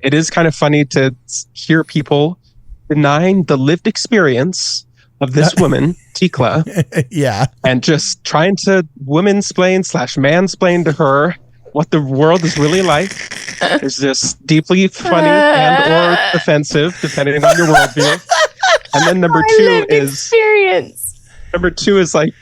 it is kind of funny to hear people denying the lived experience of this woman, Tikla. Yeah. And just trying to womansplain/mansplain to her what the world is really like. Is just deeply funny and or offensive, depending on your worldview. And then number two is like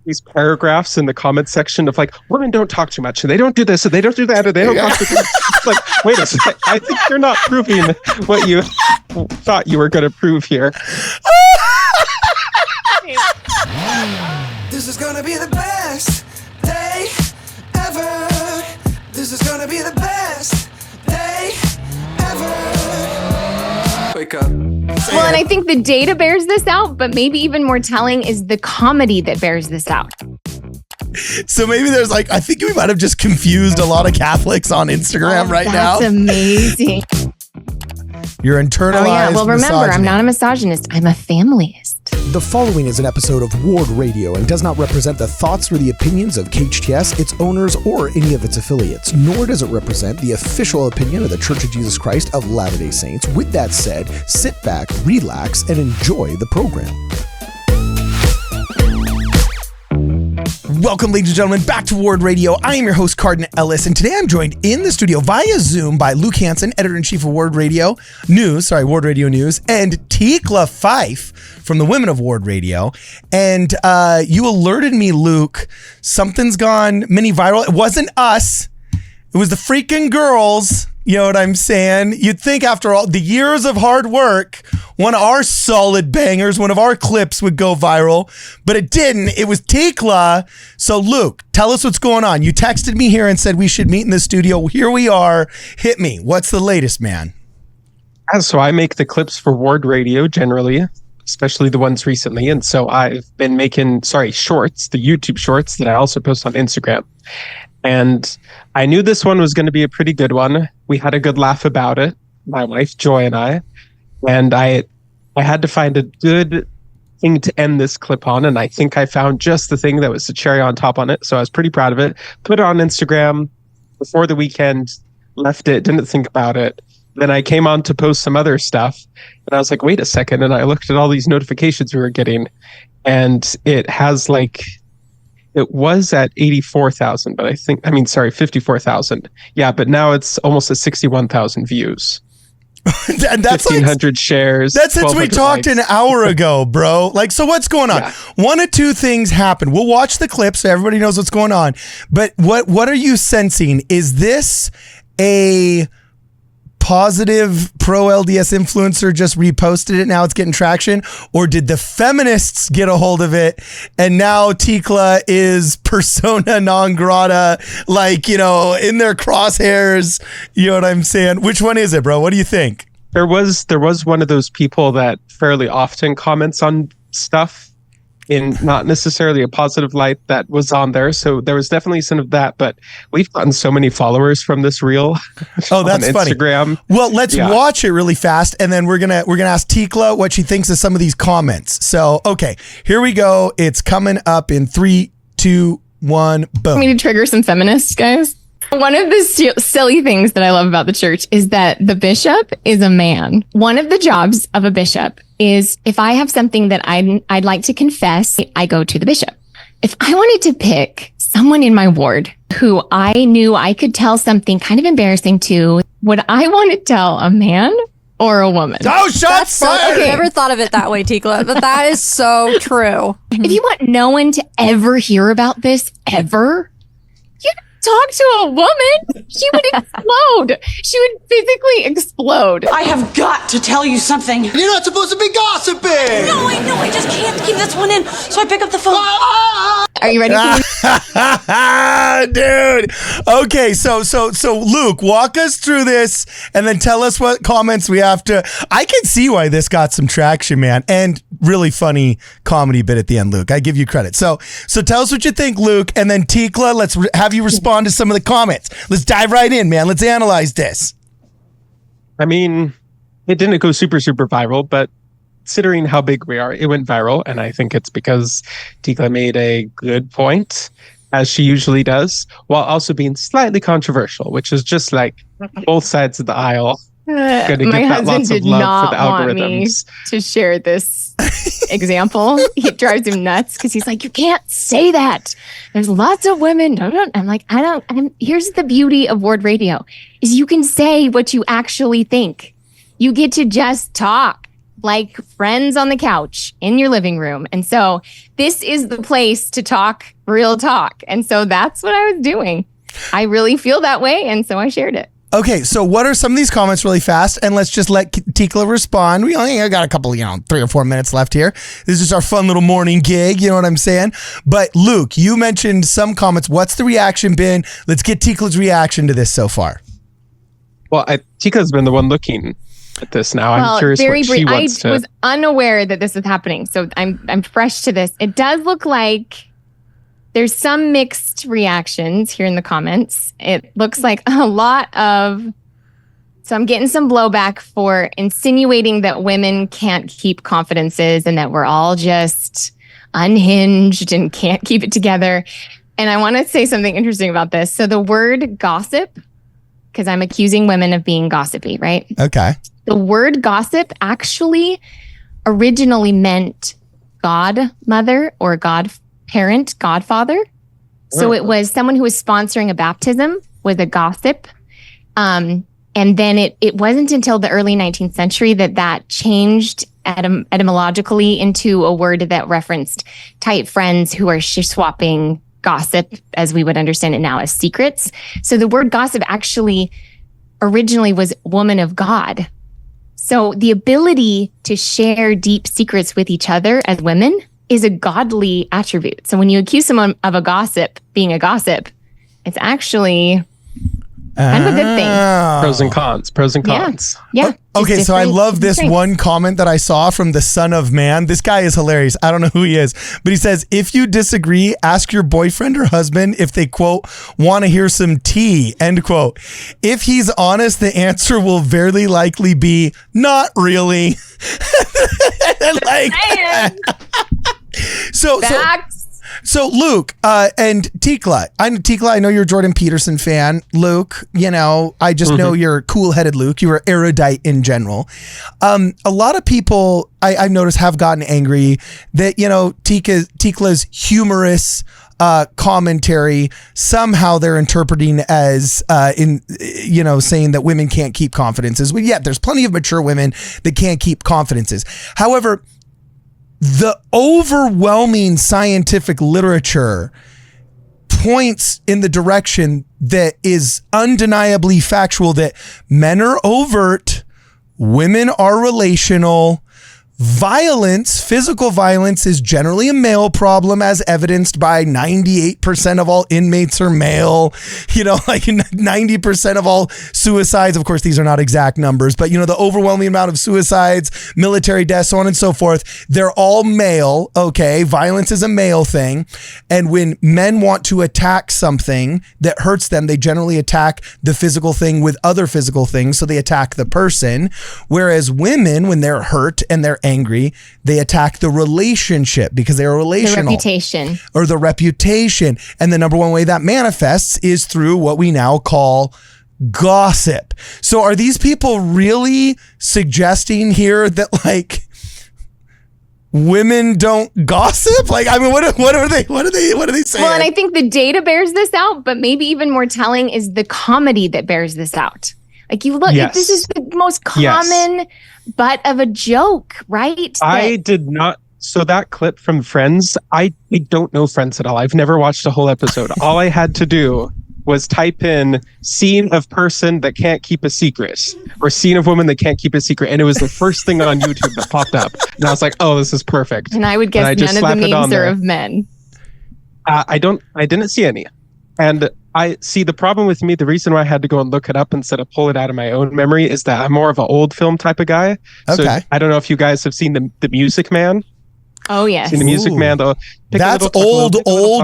these paragraphs in the comment section of like, women don't talk too much, and they don't do this, and they don't do that, or they don't talk too much. It's like, wait a second, I think you're not proving what you thought you were going to prove here. This is going to be the best day ever. This is going to be the best day ever. Wake up. Well, and I think the data bears this out, but maybe even more telling is the comedy that bears this out. So maybe there's like, I think we might have just confused a lot of Catholics on Instagram now. That's amazing. You're internalized. Oh yeah, well remember, misogyny. I'm not a misogynist, I'm a familyist. The following is an episode of Ward Radio and does not represent the thoughts or the opinions of KHTS, its owners, or any of its affiliates, nor does it represent the official opinion of the Church of Jesus Christ of Latter-day Saints. With that said, sit back, relax, and enjoy the program. Welcome, ladies and gentlemen, back to Ward Radio. I am your host, Cardin Ellis, and today I'm joined in the studio via Zoom by Luke Hansen, editor-in-chief of Ward Radio News, and Tikla Fife from the Women of Ward Radio. And you alerted me, Luke, something's gone mini viral. It wasn't us. It was the freaking girls. You know what I'm saying? You'd think after all the years of hard work, one of our solid bangers, one of our clips would go viral, but it didn't. It was Tikla. So Luke, tell us what's going on. You texted me here and said we should meet in the studio. Here we are. Hit me. What's the latest, man? So I make the clips for Ward Radio generally, especially the ones recently. And so I've been making, shorts, the YouTube shorts that I also post on Instagram. And I knew this one was going to be a pretty good one. We had a good laugh about it, my wife, Joy, and I. And I had to find a good thing to end this clip on. And I think I found just the thing that was the cherry on top on it. So I was pretty proud of it. Put it on Instagram before the weekend, left it, didn't think about it. Then I came on to post some other stuff. And I was like, wait a second. And I looked at all these notifications we were getting. And it has like... It was at 84,000, but 54,000. Yeah, but now it's almost at 61,000 views. And that's 1,500 shares. That's since we talked an hour ago, bro. Like, so what's going on? Yeah. One of two things happen. We'll watch the clip so everybody knows what's going on. But what are you sensing? Is this a positive pro-LDS influencer just reposted it, now it's getting traction? Or did the feminists get a hold of it and now Tikla is persona non grata, like, you know, in their crosshairs? You know what I'm saying? Which one is it, bro? What do you think? There was one of those people that fairly often comments on stuff in not necessarily a positive light that was on there. So there was definitely some of that, but we've gotten so many followers from this reel. Oh, that's on Instagram. Funny. Well, let's watch it really fast. And then we're going to ask Tikla what she thinks of some of these comments. So, okay, here we go. It's coming up in 3, 2, 1, boom. I mean, to trigger some feminists, guys. One of the silly things that I love about the church is that the bishop is a man. One of the jobs of a bishop is if I have something that I'd like to confess, I go to the bishop. If I wanted to pick someone in my ward who I knew I could tell something kind of embarrassing to, would I want to tell a man or a woman? Oh, shots fired! I've never thought of it that way, Tikla, but that is so true. If you want no one to ever hear about this, ever, you talk to a woman, she would explode. She would physically explode. I have got to tell you something. You're not supposed to be gossiping. No, I know. I just can't keep this one in. So I pick up the phone. Are you ready for Dude. Okay, so Luke, walk us through this and then tell us what comments we have to. I can see why this got some traction, man, and really funny comedy bit at the end, Luke. I give you credit. So tell us what you think, Luke, and then Tikla, let's have you respond to some of the comments. Let's dive right in, man. Let's analyze this. I mean, it didn't go super, super viral, but considering how big we are, it went viral. And I think it's because Tikla made a good point as she usually does, while also being slightly controversial, which is just like both sides of the aisle. Gonna My get that husband lots of did love not for the want me algorithms. to share this example. It drives him nuts because he's like, you can't say that. There's lots of women. I'm like, here's the beauty of Ward Radio is you can say what you actually think. You get to just talk like friends on the couch in your living room. And so this is the place to talk real talk. And so that's what I was doing. I really feel that way. And so I shared it. Okay, so what are some of these comments really fast? And let's just let Tikla respond. We only got a couple, 3 or 4 minutes left here. This is our fun little morning gig, you know what I'm saying? But Luke, you mentioned some comments. What's the reaction been? Let's get Tikla's reaction to this so far. Well, Tika's been the one looking at this now. Well, I'm curious what she I wants to. was unaware that this was happening. So I'm fresh to this. It does look like there's some mixed reactions here in the comments. It looks like a lot of, so I'm getting some blowback for insinuating that women can't keep confidences and that we're all just unhinged and can't keep it together. And I want to say something interesting about this. So the word gossip, because I'm accusing women of being gossipy, right? Okay. The word gossip actually originally meant godmother or godparent, godfather. So it was someone who was sponsoring a baptism was a gossip. And then it wasn't until the early 19th century that changed etymologically into a word that referenced tight friends who are swapping gossip, as we would understand it now, as secrets. So the word gossip actually originally was woman of God. So the ability to share deep secrets with each other as women is a godly attribute. So when you accuse someone of a gossip being a gossip, it's actually kind of a good thing. Pros and cons. Yeah. Okay, so I love this one comment that I saw from the Son of Man. This guy is hilarious. I don't know who he is, but he says, if you disagree, ask your boyfriend or husband if they, quote, want to hear some tea, end quote. If he's honest, the answer will very likely be, not really. Like, So Luke and Tikla, I know you're a Jordan Peterson fan. Luke, I just know you're cool-headed Luke. You're erudite in general. A lot of people I've noticed have gotten angry that, Tikla's humorous commentary, somehow they're interpreting as saying that women can't keep confidences. Well, yeah, there's plenty of mature women that can't keep confidences. However, the overwhelming scientific literature points in the direction that is undeniably factual that men are overt, women are relational. Violence, physical violence, is generally a male problem, as evidenced by 98% of all inmates are male. 90% of all suicides. Of course, these are not exact numbers, but the overwhelming amount of suicides, military deaths, so on and so forth, they're all male. Okay, violence is a male thing, and when men want to attack something that hurts them, they generally attack the physical thing with other physical things, so they attack the person. Whereas women, when they're hurt and they're angry, they attack the relationship because they are relational. The reputation. And the number one way that manifests is through what we now call gossip. So are these people really suggesting here that women don't gossip? What are they saying? Well, and I think the data bears this out, but maybe even more telling is the comedy that bears this out. You look, yes. This is the most common butt of a joke, right? I did not. So that clip from Friends, I don't know Friends at all. I've never watched a whole episode. All I had to do was type in scene of person that can't keep a secret or scene of woman that can't keep a secret. And it was the first thing on YouTube that popped up. And I was like, oh, this is perfect. And I would guess none of the memes are of men. I didn't see any. And I see the problem with me, the reason why I had to go and look it up instead of pull it out of my own memory is that I'm more of an old film type of guy. Okay. So I don't know if you guys have seen the Music Man. Oh, yes. Seen the Music Man, though. That's old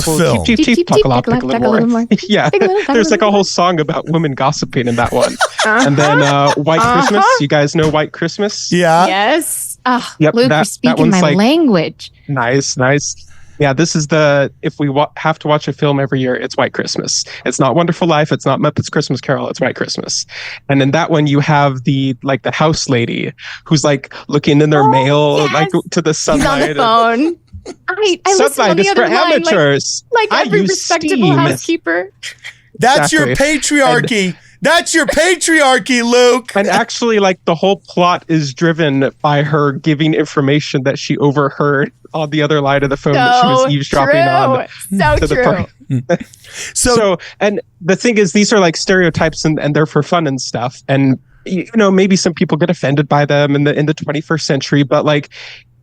film. Cheap, talk a lot, pick a little more. Yeah. There's a whole song about women gossiping in that one. And then White Christmas. You guys know White Christmas? Yeah. Yes. Yep, Luke, you're speaking my language. Nice. Yeah, this is if we have to watch a film every year, it's White Christmas. It's not Wonderful Life. It's not Muppets Christmas Carol. It's White Christmas. And in that one, you have the house lady who's like looking in their mail, like to the sunlight. He's on the phone. I listen on the other line, amateurs. like every respectable housekeeper. That's your patriarchy. That's your patriarchy, Luke. And actually, like, the whole plot is driven by her giving information that she overheard on the other line of the phone that she was eavesdropping on. So true. So, and the thing is, these are like stereotypes and they're for fun and stuff. And, you know, maybe some people get offended by them in the 21st century. But like,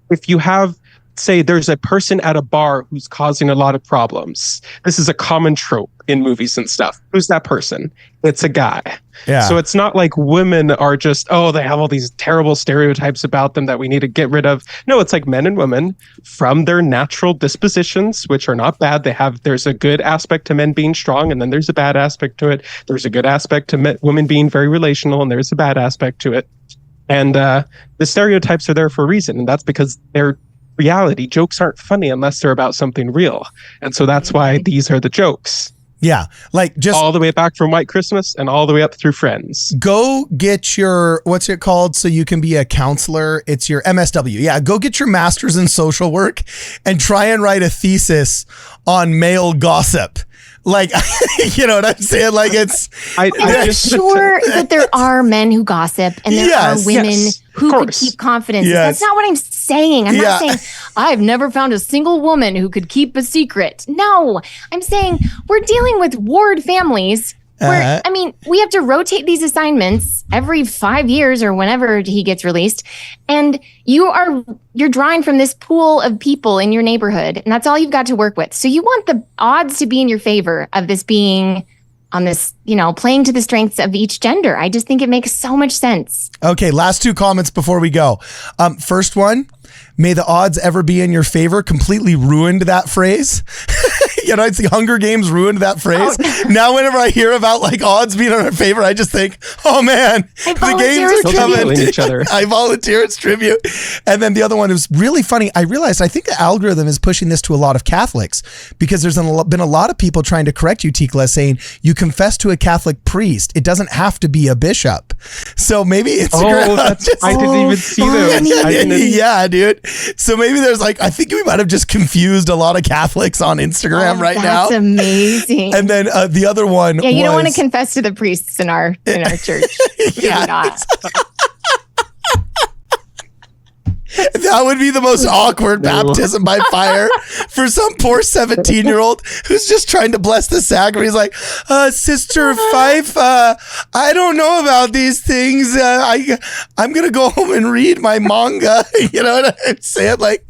if you have, say, there's a person at a bar who's causing a lot of problems. This is a common trope in movies and stuff. Who's that person? It's a guy. Yeah. So it's not like women are just, they have all these terrible stereotypes about them that we need to get rid of. No, it's like men and women from their natural dispositions, which are not bad. There's a good aspect to men being strong, and then there's a bad aspect to it. There's a good aspect to women being very relational, and there's a bad aspect to it. And the stereotypes are there for a reason, and that's because they're reality. Jokes aren't funny unless they're about something real. And so that's why these are the jokes. Yeah, like just all the way back from White Christmas and all the way up through Friends. Go get your, what's it called? So you can be a counselor. It's your MSW. Yeah, go get your master's in social work and try and write a thesis on male gossip. Like, you know what I'm saying? Like, it's... I'm sure that there are men who gossip and there are women who could keep confidence. That's not what I'm saying. I'm not saying I've never found a single woman who could keep a secret. No, I'm saying we're dealing with Ward families where, I mean, we have to rotate these assignments every 5 years or whenever he gets released. And you're drawing from this pool of people in your neighborhood, and that's all you've got to work with. So you want the odds to be in your favor of this being on this, you know, playing to the strengths of each gender. I just think it makes so much sense. Okay, last two comments before we go. First one, may the odds ever be in your favor completely ruined that phrase. You know, it's the Hunger Games ruined that phrase. Now, whenever I hear about like odds being in our favor, I just think, oh man, the games are coming. Each other. I volunteer as tribute. And then the other one is really funny. I realized I think the algorithm is pushing this to a lot of Catholics because there's been a lot of people trying to correct you, Tikla, saying you confess to a Catholic priest. It doesn't have to be a bishop. So maybe Instagram. I didn't even see those. Yeah, dude. So maybe there's like, I think we might have just confused a lot of Catholics on Instagram right now. That's amazing. And then the other one, you don't want to confess to the priests in our church. Yeah, not. That would be the most awkward baptism by fire for some poor 17-year-old who's just trying to bless the sacrament. He's like, Sister Fife, I don't know about these things. I'm going to go home and read my manga. You know what I'm saying? Like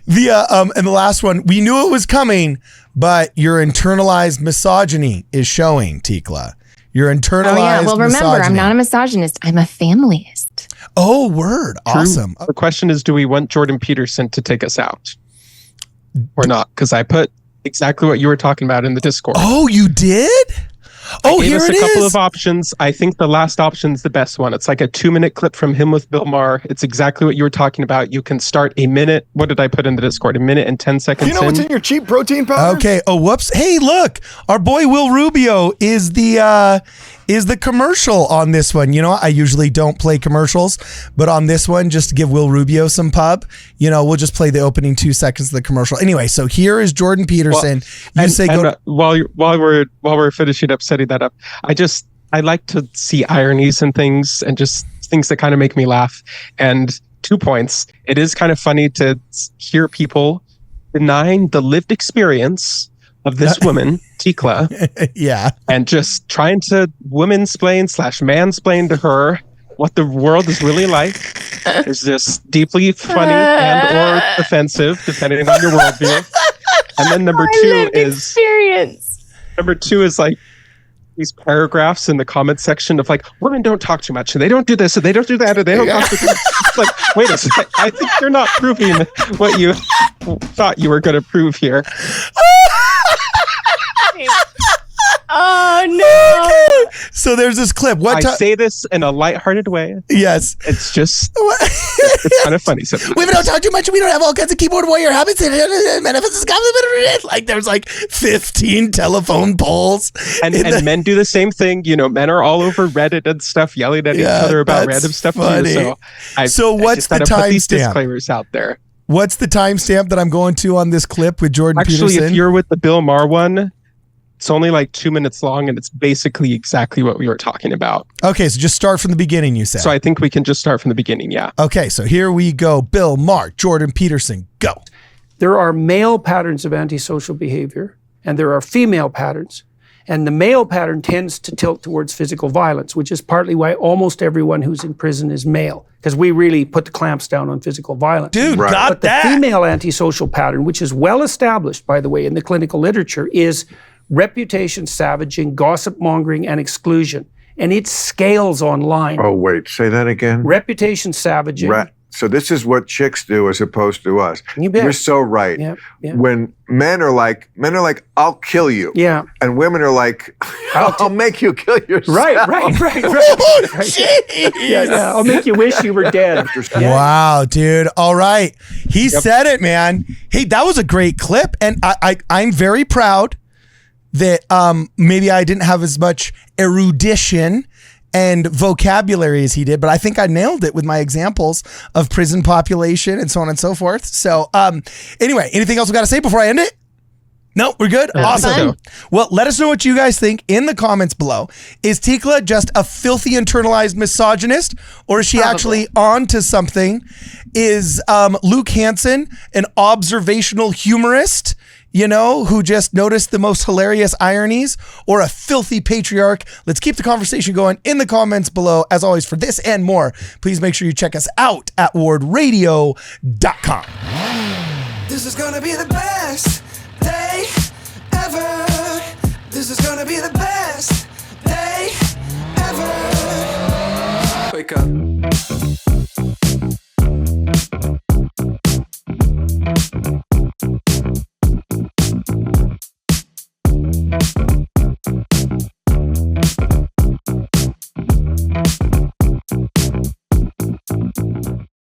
and the last one, we knew it was coming, but your internalized misogyny is showing, Tikla. Your internalized well, remember, misogyny. I'm not a misogynist. I'm a familyist. Oh, word. True. Awesome. The question is, do we want Jordan Peterson to take us out or not? Because I put exactly what you were talking about in the Discord. Oh, you did? Oh, here it is. A couple of options. I think the last option's the best one. It's like a 2-minute clip from him with Bill Maher. It's exactly what you were talking about. You can start a minute. What did I put in the Discord? A minute and 10 seconds. Do you know what's in your cheap protein powder? Okay. Oh, whoops. Hey, look, our boy Will Rubio is the commercial on this one. You know, I usually don't play commercials, but on this one, just to give Will Rubio some pub, you know, we'll just play the opening 2 seconds of the commercial. Anyway, so here is Jordan Peterson. While we're finishing up setting that up, I like to see ironies and things and just things that kind of make me laugh. And 2 points. It is kind of funny to hear people denying the lived experience of this woman, Tikla. Yeah. And just trying to womansplain/mansplain to her what the world is really like is just deeply funny and or offensive, depending on your worldview. And then number two is like these paragraphs in the comment section of like, women don't talk too much and they don't do this and they don't do that and they don't talk too much. It's like, wait a second, I think you're not proving what you thought you were going to prove here. Oh no! So there's this clip. I say this in a lighthearted way. Yes. It's just, it's kind of funny sometimes. We don't talk too much. We don't have all kinds of keyboard warrior habits. Like there's like 15 telephone poles. And men do the same thing. You know, men are all over Reddit and stuff, yelling at each other about random stuff funny. too. So what's the timestamp? Disclaimers out there. What's the timestamp that I'm going to on this clip with Jordan Actually, Peterson? if you're with the Bill Maher one, it's only like 2 minutes long, and it's basically exactly what we were talking about. Okay, so just start from the beginning, you said. So I think we can just start from the beginning, yeah. Okay, so here we go. Bill Maher, Jordan Peterson, go. There are male patterns of antisocial behavior, and there are female patterns. And the male pattern tends to tilt towards physical violence, which is partly why almost everyone who's in prison is male, because we really put the clamps down on physical violence. Dude, got but that. The female antisocial pattern, which is well established, by the way, in the clinical literature, is reputation savaging, gossip mongering, and exclusion. And it scales online. Oh, wait, say that again. Reputation savaging. So this is what chicks do as opposed to us. You bet. You're so right. Yeah, yeah. When men are like, I'll kill you. Yeah. And women are like, I'll make you kill yourself. Right. Oh, jeez. Yeah, I'll make you wish you were dead. Wow, dude. All right. He said it, man. Hey, that was a great clip. And I'm very proud that maybe I didn't have as much erudition and vocabulary as he did, but I think I nailed it with my examples of prison population and so on and so forth. So anyway, anything else we got to say before I end it? No, we're good. Awesome. Well, let us know what you guys think in the comments below. Is Tikla just a filthy internalized misogynist, or is she actually onto something? Is Luke Hansen an observational humorist, you know, who just noticed the most hilarious ironies, or a filthy patriarch? Let's keep the conversation going in the comments below. As always, for this and more, please make sure you check us out at WardRadio.com. This is gonna be the best day ever. This is gonna be the best day ever. Wake up.